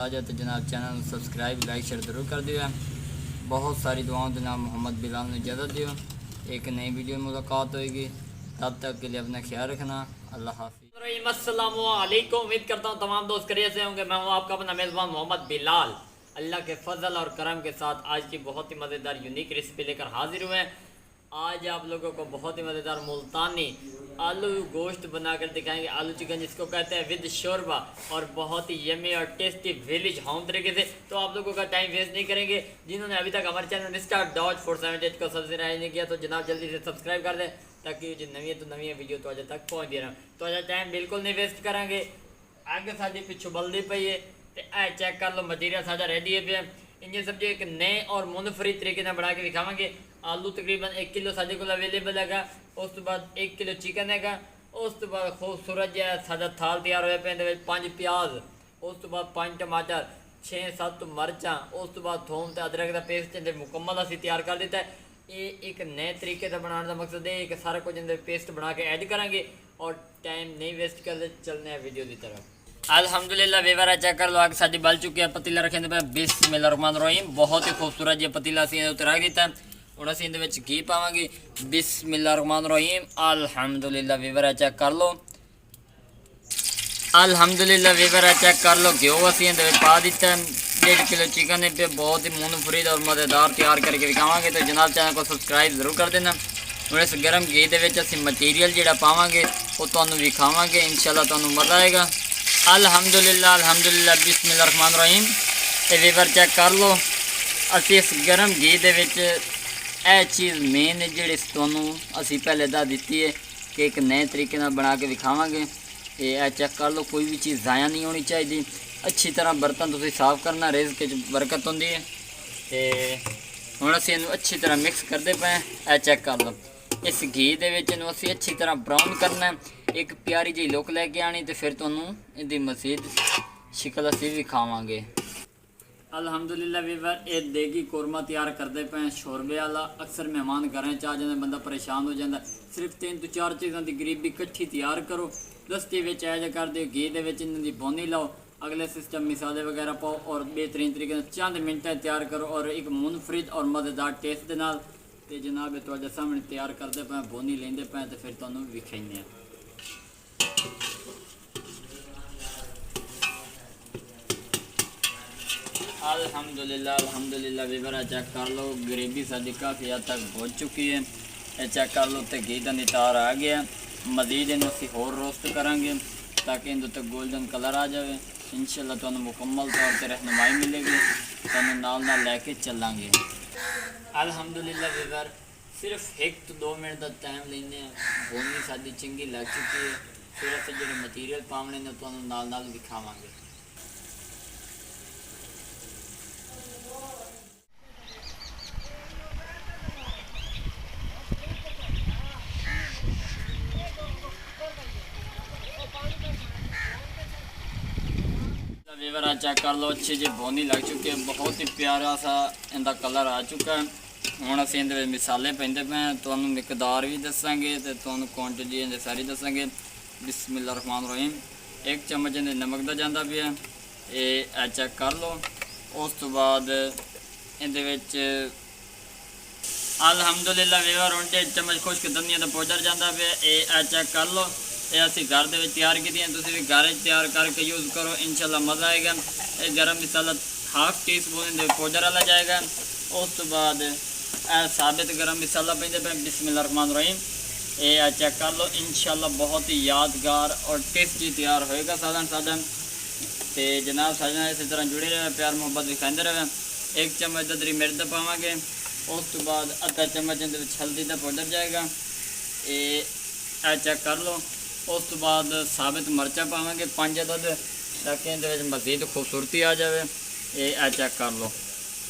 तो जनाब channel subscribe like share जरूर कर दियो। बहुत सारी दुआओं के नाम मोहम्मद बिलाल ने इजाज़त दियो। एक नई वीडियो में मुलाकात होगी, तब तक के लिए अपना ख्याल रखना। अल्लाह हाफिज़। अस्सलामु अलैकुम। उम्मीद करता हूँ तमाम दोस्त खैरियत से होंगे। मैं हूँ आपका अपना मेज़बान मोहम्मद बिलाल। अल्लाह के फजल और करम के साथ आज की बहुत ही मज़ेदार यूनिक रेसिपी लेकर हाजिर हुए हैं। आज आप लोगों को बहुत ही मज़ेदार मुल्तानी आलू गोश्त बनाकर दिखाएंगे। आलू चिकन जिसको कहते हैं विद शोरबा, और बहुत ही यमी और टेस्टी विलेज होम तरीके से। तो आप लोगों का टाइम वेस्ट नहीं करेंगे। जिन्होंने अभी तक हमारे चैनल Mr.Dodge478 को सब्सक्राइब नहीं किया तो जनाब जल्दी से सब्सक्राइब कर दें, ताकि जो नवी तो नवी वीडियो तो आज तक पहुँच दे रहा। तो आज टाइम बिल्कुल नहीं वेस्ट करेंगे। आगे साड़ी पिछू बल्दी पई है तो चेक कर लो, मटीरियल साझा रेडी है पे। इंजन सब्जी एक नए और मुनफरी तरीके से बना के दिखावे। आलू तकरीबन 1 किलो साढ़े को अवेलेबल है। उस तो बाद 1 किलो चिकन है। उस तो बाद खूबसूरत जो सादा थाल तैयार होया पे 5 प्याज, उस तो बाद 5 टमाटर, 6-7 मरचा, उस तो बाद थोम तो अदरक का पेस्ट मुकम्मल असी तैयार कर दिता है। ये एक नए तरीके से बनाने का मकसद है कि सारा कुछ पेस्ट बना के ऐड करेंगे और टाइम नहीं वेस्ट करते, चलने हैं वीडियो की तरफ। अल्हम्दुलिल्लाह वेवर चेक कर लो, आगे साड़ी बल चुकी है। पतीला रखे पे बिस्मिल्लाहिर्रहमानिर्रहीम। बहुत ही खूबसूरत जो पतीला असी रख दिता है। हूँ असी घी पावे। बिस्मिल्लाहिर्रहमानिर्रहीम। अल्हम्दुलिल्लाह वेवर चेक कर लो। अल्हम्दुलिल्लाह वेवर चेक कर लो। घ्यो असी पा दिता है। 1.5 किलो चिकन पे बहुत ही मुनफरीद और मज़ेदार तैयार करके दिखावे। तो जनाब चैनल को सब्सक्राइब जरूर कर देना। हूँ इस गर्म घी के मटीरियल जोड़ा पावे वो तुम्हें विखावे। इंशाल्लाह तुम्हें मज़ा आएगा। अल्हम्दुलिल्लाह अल्हम्दुलिल्लाह बिस्मिल्लाहिर्रहमानिर्रहीम। वेवर चेक कर लो। असी इस गर्म घी यह चीज़ मेन जी असी पहले दस दी है कि एक नए तरीके बना के दिखावे। ये चेक कर लो, कोई भी चीज़ ज़ाया नहीं होनी चाहिए। अच्छी तरह बर्तन तुम साफ़ करना, रिज़्क़ च बरकत होंदी है। तो हुण असीं इहनूं अच्छी तरह मिक्स करते पे। यह चेक कर लो, इस घी के असी अच्छी तरह ब्राउन करना। एक प्यारी जी लुक लैके आनी तो फिर तुहानूं इहदी मज़ीद शिकल असी विखावांगे। अल्हम्दुलिल्लाह वीवर ये देगी कौरमा तैयार करते पे शोरबे वाला। अक्सर मेहमान घरें च आ जाते, बंदा परेशान हो जाता। सिर्फ 3 तो 4 चीज़ों की गरीबी इकट्ठी तैयार करो। दस्ती में ऐज कर दो, घी इन्हों बोनी लाओ, अगले सिस्टम मिसाले वगैरह पाओ और बेहतरीन तरीके से चंद मिनटें तैयार करो और एक मुनफरिद और मज़ेदार टेस्ट के नाल। ते जनाब तुहाडे सामने तैयार करते पे, बोनी लेंदे पे तो फिर तुहानूं विखाइने। अल्हम्दुलिल्लाह अल्हम्दुलिल्लाह वीवर चेक कर लो, ग्रेवी साड़ी काफ़ी हद तक पहुँच चुकी है। यह चेक कर लो, तो घी का नितार आ गया। मज़ीद इन असी होर रोस्ट करांगे ताकि इन तक गोल्डन कलर आ जाए। इंशाल्लाह तुहानूं मुकम्मल तौर पर रहनुमाई मिलेगी, तुहानूं नाल लैके चलांगे। अल्हम्दुलिल्लाह वीवर सिर्फ 1 तो 2 मिनट का टाइम लेने। बोनी साड़ी चंगी लग चुकी है। फिर असीं जो मटीरियल पावने ने तुहानूं नाल विखावांगे। वीवर चेक कर लो, अच्छी जी बोनी लग चुकी है। बहुत ही प्यारा सा इनका कलर आ चुका है। हुण असीं इहदे विच मसाले पैंदे पे, तुहानूं मिकदार भी दसांगे ते तुहानूं क्वांटिटी इहदी सारी दसांगे। बिस्मिल्लाहिर्रहमानिर्रहीम। 1 चम्मच इहदे नमक दा जांदा पिया। ये चेक कर लो। उस तो बाद इहदे विच अल्हम्दुलिल्लाह वीवर हुण 1 चम्मच खुश्क धनिया दा पाउडर जांदा पिया। ये चेक कर लो, ये असी घर के तैयार की, तुम भी घर तैयार करके यूज़ करो, इंशाल्लाह मज़ा आएगा। ये गर्म मसाला 1/2 टीस्पून पाउडर वाला जाएगा। उस तो बाद साबित गर्म मसाला पैंदे पे। बिस्मिल्लाहिर्रहमानिर्रहीम। ये चेक कर लो, इंशाल्लाह बहुत ही यादगार और टेस्टी तैयार होएगा साधन साधन। तो जनाब साधन इसी तरह जुड़े रहे, प्यार मोहब्बत दिखाते रहे। 1 चम्मच ददरी मिर्च पावे। उस तो बाद आधा चम्मच हल्दी का पाउडर जाएगा। ये चेक कर लो। उस तो बाद साबित मरचा पावे 5 अदद, ताकि इहदे मज़ीद खूबसूरती आ जाए। ये चेक कर लो,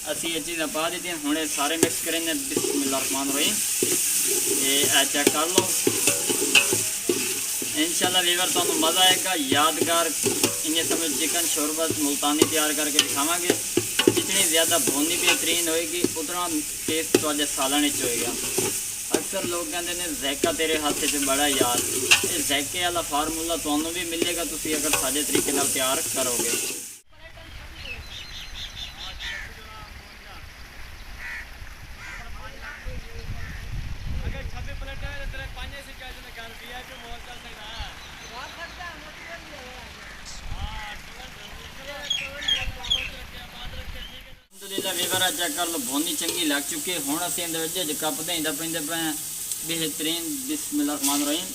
असी ये चीज़ें पा दी। हुण सारे मिक्स करेंगे। बिस्मिल्लाहिर्रहमानिर्रहीम। ये चेक कर लो। इंशाल्लाह वीवर तुहानूं मज़ा आएगा। यादगार इन्हें समझ चिकन शोरबा मुल्तानी तैयार करके दिखावांगे। जितनी ज़्यादा भुनी बेहतरीन होएगी उतना टेस्ट तुहाडे सालन विच होएगा। अक्सर लोग कहते हैं जैका तेरे हाथ से बड़ा यार, ये जैके वाला फार्मूला तुम्हें भी मिलेगा तुसी अगर सादे तरीके तैयार करोगे। वीवर चेक कर लो भोनी चंगी लग चुकी है। हुण असीं इहदे विच ज कप देंदा पैंदे पे बेहतरीन बिस्मिल्लाहिर्रहमानिर्रहीम।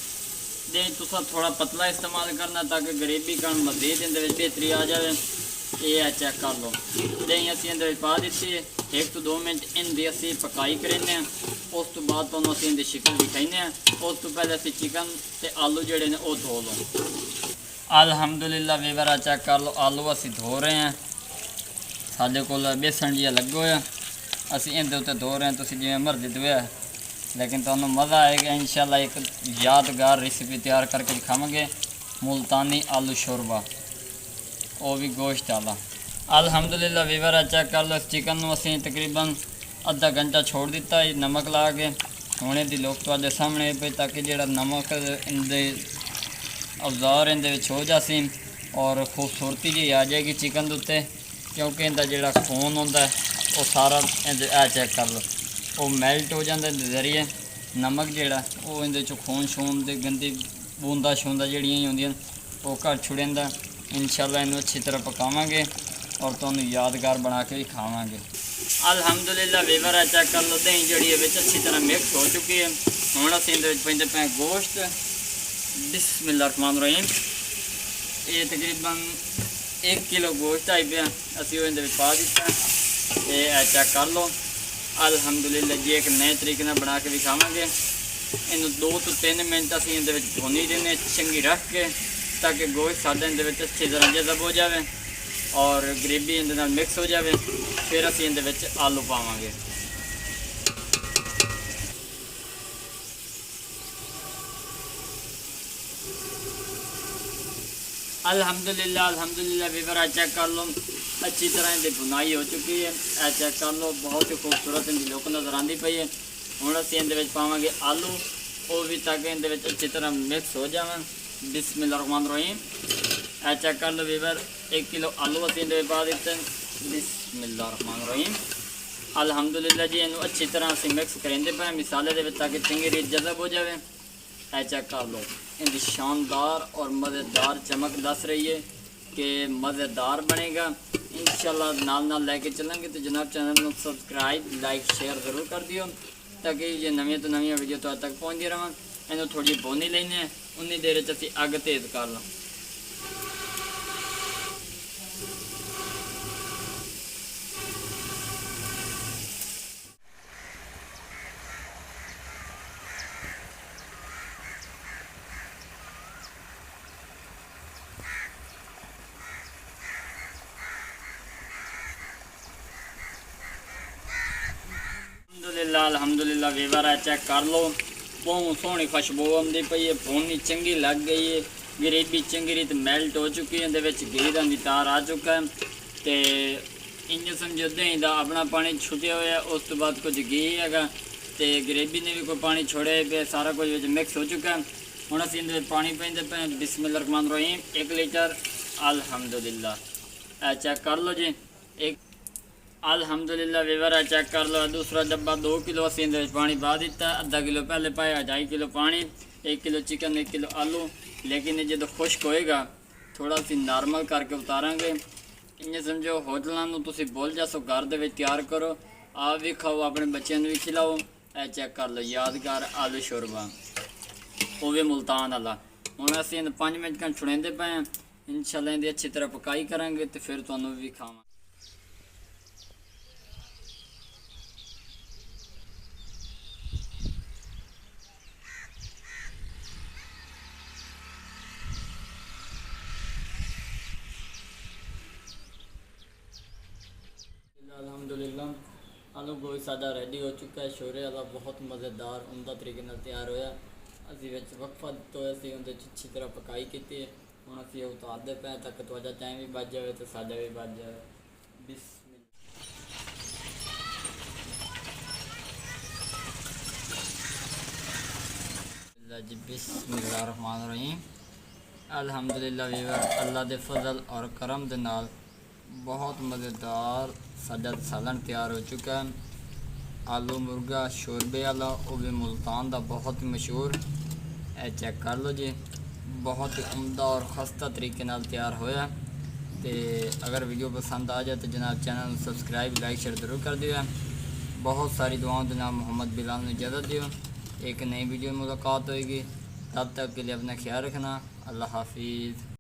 दही तुसा थोड़ा पतला इस्तेमाल करना ताकि गरीबी का मज़ीद इहदे विच बेहतरी आ जाए। ये है चेक कर लो दही असीं इहदे विच पा दित्ती है। 1 तो 2 मिनट इनकी असीं पकाई करेंगे। उस तो बाद तुहानूं असीं इहदी शिकल दिखाइने हैं। उस तो पहले असीं चिकन ते आलू जिहड़े ने वो धो लो। अल्हम्दुलिल्लाह वीवर चेक कर लो आलू असीं धो रहे हैं। साडे कोल बेसन जिहा लग्गा होया असीं इहदे उत्ते धो रहे हैं। तुसीं जिवें मर्जी धोया लेकिन तुहानूं मज़ा आएगा इंशाल्लाह। एक यादगार रेसिपी तैयार करके दिखावांगे मुल्तानी आलू शोरबा, वो भी गोश्त वाला। अल्हम्दुलिल्लाह वीवर चेक कर लो चिकन नूं असीं तकरीबन आधा घंटा छोड़ दिता है नमक ला के। हुणे दी लोग तुहाडे सामने पे ताकि जिहड़ा नमक इहदे औजार इहदे विच हो जासी और खूबसूरती जी आ जाएगी चिकन दे उत्ते, क्योंकि इहदा जिहड़ा खून होंदा है वो सारा इहदे चेक कर लो वो मैल्ट हो जाता है जरिए नमक जिहड़ा वो इहदे चों खून शून दे गंदी बूंदा शूंदा जिहड़ियां ही होंदियां वो घट छुड़ेंदा। इंशाल्लाह इन्हूं अच्छी तरह पकावांगे और तुहानूं यादगार बना के भी खावांगे। अल्हम्दुलिल्लाह वीवर चेक कर लो दही जिहड़ी है विच अच्छी तरह मिक्स हो चुकी है। हुण असीं इहदे विच पैंदे पे गोश्त बिस्मिल्लाहिर्रहमानिर्रहीम। ये तकरीबन 1 किलो गोश्त आई पे असीं इहदे विच पा दित्ता। ये चेक कर लो अल्हम्दुलिल्लाह जी एक नए तरीके नाल बना के दिखावांगे। इन्हूं 2 तो 3 मिनट असीं इहदे विच भुनी देने चंगी रख के ताकि गोश्त साडा इहदे विच अच्छी तरह जज़ब हो जाए और ग्रेवी इहदे नाल मिक्स हो जाए। फिर असीं इहदे विच आलू पावांगे। अल्हम्दुलिल्लाह वीवर चेक कर लो अच्छी तरह इहदी बुनाई हो चुकी है। चेक कर लो बहुत ही खूबसूरत इहदी लुक नज़र आती पई है। हुण असीं इहदे विच पावांगे आलू वो भी ताकि इहदे विच अच्छी तरह मिक्स हो जाए। बिस्मिल्लाहिर्रहमानिर्रहीम। चेक कर लो वीवर 1 किलो आलू असीं इहदे विच पा दित्ते। बिस्मिल्लाहिर्रहमानिर्रहीम। अल्हम्दुलिल्लाह जी इन्हूं अच्छी तरह असीं मिक्स करेंदे पे मिसाले दे विच ताकि चंगी रीत जज़ब हो जाए। चेक कर लो इनकी शानदार और मज़ेदार चमक दस रही है कि मज़ेदार बनेगा इंशाल्लाह। नाल लेके चलेंगे तो जनाब चैनल को सब्सक्राइब लाइक शेयर ज़रूर कर दियो ताकि ये नवी तो नवी वीडियो तो तक पहुँचती रहें। इन्हों थोड़ी बोनी लेने उन्नी देर असीं अग तेज़ कर लो। अल्हम्दुलिल्लाह वीवर है चेक कर लो बहुत सोहनी खुशबू आती पई है। भुनी चंगी लग गई है ग्रेवी चंगी रीत मैल्ट हो चुकी है। घी का नितार आ चुका है तो इंज समझो दही का अपना पानी छुटिया हुआ उस तो बाद कुछ घी हैगा तो ग्रेवी ने भी कोई पानी छोड़े पे सारा कुछ मिक्स हो चुका है। हुण असीं इहदे विच पानी पाइंदे पे बिस्मिल्लाहिर्रहमानिर्रहीम 1 लीटर। अल्हम्दुलिल्लाह चेक कर लो जी एक अल्हम्दुलिल्लाह वीवर चेक कर लो दूसरा डब्बा 2 किलो असीं इहदे विच पानी पा दिता। आधा किलो पहले पाया 2.5 किलो पानी 1 किलो चिकन 1 किलो आलू। लेकिन जो खुश्क होएगा थोड़ा सी नॉर्मल करके उतारांगे। इन्हें समझो होटलों में तुम भूल जासो घर दे विच तैयार करो आप भी खाओ अपने बच्चों भी खिलाओ। चेक कर लो यादगार आलू शोरबा वो भी मुल्तान वाला। हुण असीं 5 मिनट का छुड़ेंदे पे इंशाल्लाह इहदी अच्छी तरह पकाई करांगे तो फिर तुहानूं भी खावां। अल्हम्दुलिल्लाह आलू गोश्त साडा रेडी हो चुका है। शोरे वाला बहुत मज़ेदार उमदा तरीके नाल तैयार होया। असीं विच वक्फा दित्ता होया सी उहदे अच्छी तरह पकाई की हुण असीं उतारदे पे ताकि तुहाडा टाइम भी बच जाए तो साडा भी बच जाए। जी बिस्मिल्लाहिर्रहमानिर्रहीम। अल्हम्दुलिल्लाह वीवर अल्लाह दे फजल और करम दे नाल बहुत मज़ेदार साडा सालन तैयार हो चुका है। आलू मुर्गा शोरबे वाला वो भी मुल्तान का बहुत ही मशहूर। चेक कर लो जी बहुत ही उम्दा और खस्ता तरीके नाल तैयार होया। ਤੇ ਅਗਰ ਵੀਡੀਓ ਪਸੰਦ ਆ ਜਾਏ ਤਾਂ ਜਨਾਬ ਚੈਨਲ ਨੂੰ ਸਬਸਕ੍ਰਾਈਬ ਲਾਈਕ ਸ਼ੇਅਰ ਜ਼ਰੂਰ ਕਰ ਦਿਓ। ਬਹੁਤ ਸਾਰੀ ਦੁਆओं ਦੇ ਨਾਲ मोहम्मद बिलाल ਨੂੰ इजाज़त दियो। एक नई वीडियो में मुलाकात होएगी, तब तक के लिए अपना ख्याल रखना। अल्लाह हाफिज़।